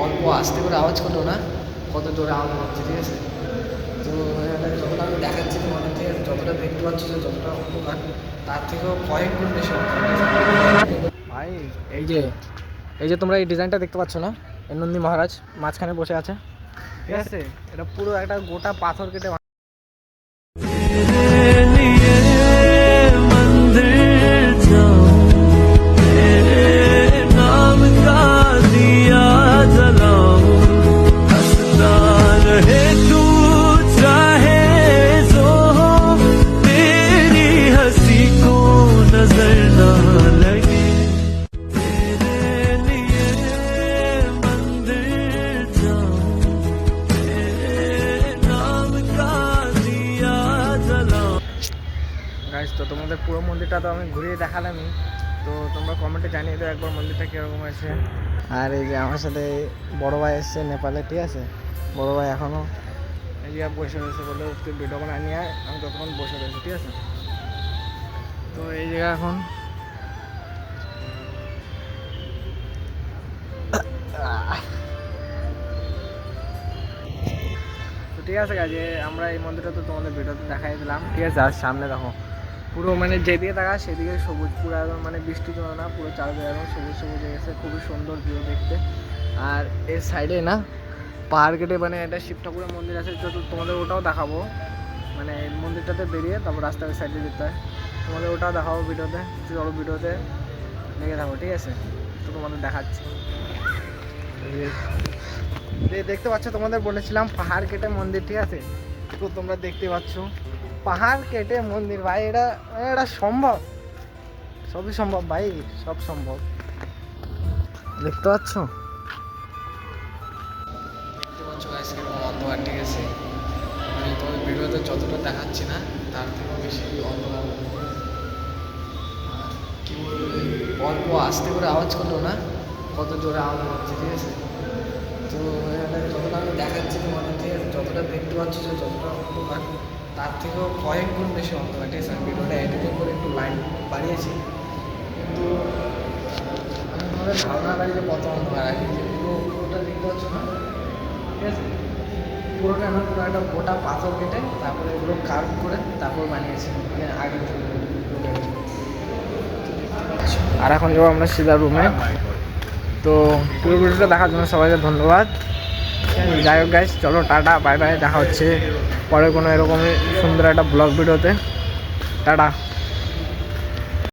অল্প আস্তে করে আওয়াজ করলো না, কত জোরে আওয়াজ হচ্ছে, ঠিক আছে। তো যতটা আমি দেখাচ্ছি তোমাদের, ঠিক আছে, যতটা দেখতে পাচ্ছ যে যতটা অন্ধকার, তার থেকেও কয়েক গুণ বেশি অন্ধকার ভাই। এই যে তোমরা এই ডিজাইনটা দেখতে পাচ্ছ না, নন্দী মহারাজ মাঝখানে বসে আছে, ঠিক আছে। এটা পুরো একটা গোটা পাথর কেটে গাইস। তো তোমাদের পুরো মন্দিরটা তো আমি ঘুরিয়ে দেখালামই, তো তোমরা কমেন্টে জানিয়ে দাও একবার মন্দিরটা কীরকম আছে। আর এই যে আমার সাথে বড় ভাই এসছে নেপালে, ঠিক আছে। বড় ভাই এখনও এই যে বসে রয়েছে, বলে তুই ভিডিও বানা নিয়ে আয়, আমি ততক্ষণ বসে রয়েছি, ঠিক আছে। তো এই জায়গা এখন তো ঠিক আছে গাইজ, আমরা এই মন্দিরটা তো তোমাদের ভিডিওতে দেখাই দিলাম, ঠিক আছে। আর সামনে দেখো পুরো মানে যেদিকে দেখা সেদিকে সবুজ, পুরো একদম মানে বৃষ্টি জন্য না, পুরো চারদিকে একদম সবুজ সবুজ হয়ে গেছে, খুবই সুন্দর ভিউ দেখতে। আর এর সাইডে না পাহাড় কেটে মানে একটা শিব ঠাকুরের মন্দির আছে, যত তোমাদের ওটাও দেখাবো, মানে মন্দিরটাতে বেরিয়ে তারপর রাস্তার সাইডে যেতে হয়, তোমাদের ওটাও দেখাবো ভিডিওতে, চলো ভিডিওতে লেগে থাকো, ঠিক আছে। তো তোমাদের দেখাচ্ছি, দেখতে পাচ্ছ, তোমাদের বলেছিলাম পাহাড় কেটে মন্দির, ঠিক আছে। তো তোমরা দেখতে পাচ্ছ পাহাড় কেটে মন্দির, ভাই এটা এটা সম্ভব, সবই সম্ভব ভাই, সব সম্ভব, দেখতে পাচ্ছ। দেখতে পাচ্ছ গাইস কিরকম অন্ধকার, ঠিক আছে। আমি তোমাদের ভিডিওতে যতটা দেখাচ্ছি না তার থেকেও বেশি অন্ধকার, কি বলবে, অল্প আস্তে করে আওয়াজ করলো না, কত জোরে আওয়াজ হচ্ছে, ঠিক আছে। তো যতটা আমি দেখাচ্ছি তোমাদের, ঠিক আছে, যতটা দেখতে পাচ্ছ যে যতটা অন্ধকার, তার থেকেও কয়েক গুণ বেশি অন্ধকার, ঠিক আছে। আমি ভিডিওটা এডিটিং করে একটু লাইন বাড়িয়েছি, কিন্তু আমি তোমাদের ধারণা করি যে কত অন্ধকার আছে, যে পুরোটা দেখতে পাচ্ছ না, ঠিক আছে। পুরোটা না, পুরো একটা গোটা পাথর কেটে তারপরে এগুলো কার্ভ করে তারপর বানিয়েছি, মানে আগে। আর এখন যাবো আমরা সিধা রুমে। তো পুরো ভিডিওটা দেখার জন্য সবাইকে ধন্যবাদ। যাই হোক গাইস, চলো টাটা, বাই বাই, দেখা হচ্ছে পরে কোনো এরকমই সুন্দর একটা ব্লগ ভিডিওতে, টাটা।